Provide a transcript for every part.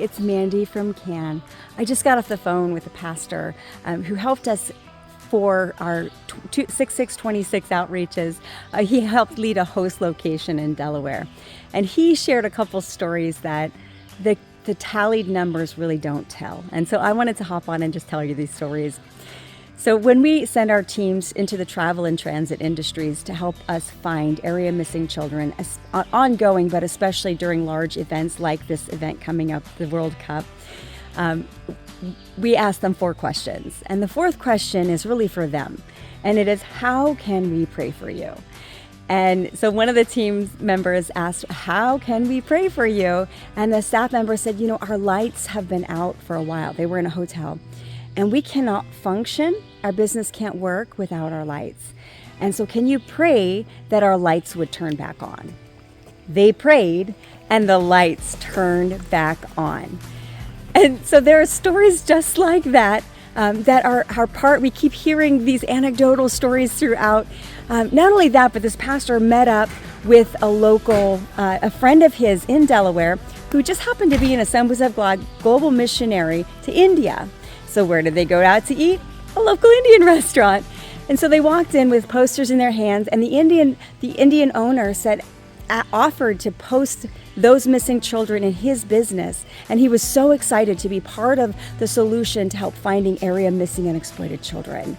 it's Mandy from Cannes. I just got off the phone with a pastor who helped us for our 6626 outreaches. He helped lead a host location in Delaware. And he shared a couple stories that the tallied numbers really don't tell. And so I wanted to hop on and just tell you these stories. So when we send our teams into the travel and transit industries to help us find area missing children, ongoing, but especially during large events like this event coming up, the World Cup, we ask them 4 questions. And the 4th question is really for them. And it is, how can we pray for you? And so one of the team members asked, how can we pray for you? And the staff member said, our lights have been out for a while. They were in a hotel. And we cannot function, our business can't work without our lights. And so can you pray that our lights would turn back on? They prayed, and the lights turned back on. And so there are stories just like that, that are part. We keep hearing these anecdotal stories throughout. Not only that, but this pastor met up with a local, a friend of his in Delaware, who just happened to be an Assemblies of God global missionary to India. So where did they go out to eat? A local Indian restaurant. And so they walked in with posters in their hands, and the Indian owner offered to post those missing children in his business. And he was so excited to be part of the solution to help finding area missing and exploited children.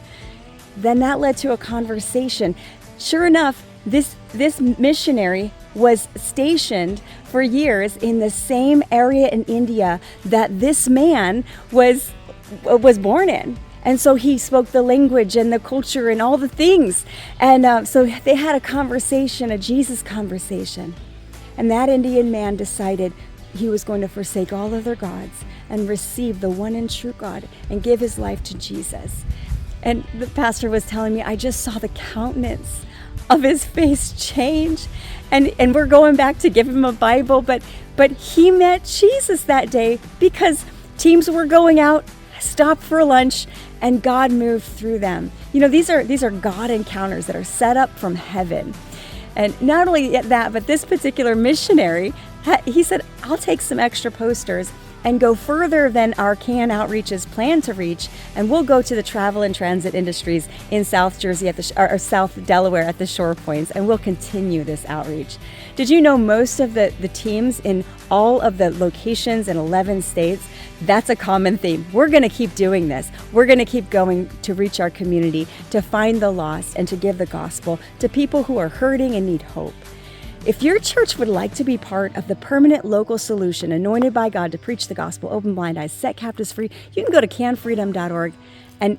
Then that led to a conversation. Sure enough, this missionary was stationed for years in the same area in India that this man was born in. And so he spoke the language and the culture and all the things. And so they had a conversation, a Jesus conversation. And that Indian man decided he was going to forsake all other gods and receive the one and true God and give his life to Jesus. And the pastor was telling me, I just saw the countenance of his face change. And we're going back to give him a Bible, but he met Jesus that day because teams were going out, stopped for lunch, and God moved through them. These are God encounters that are set up from heaven. And not only that, but this particular missionary, he said, I'll take some extra posters and go further than our Cannes outreaches plan to reach, and we'll go to the travel and transit industries in South Jersey or South Delaware at the shore points, and we'll continue this outreach. Did you know most of the teams in all of the locations in 11 states, that's a common theme. We're going to keep doing this. We're going to keep going to reach our community, to find the lost, and to give the gospel to people who are hurting and need hope. If your church would like to be part of the permanent local solution anointed by God to preach the gospel, open blind eyes, set captives free, you can go to canfreedom.org. And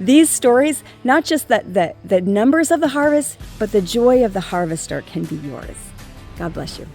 these stories, not just the numbers of the harvest, but the joy of the harvester can be yours. God bless you.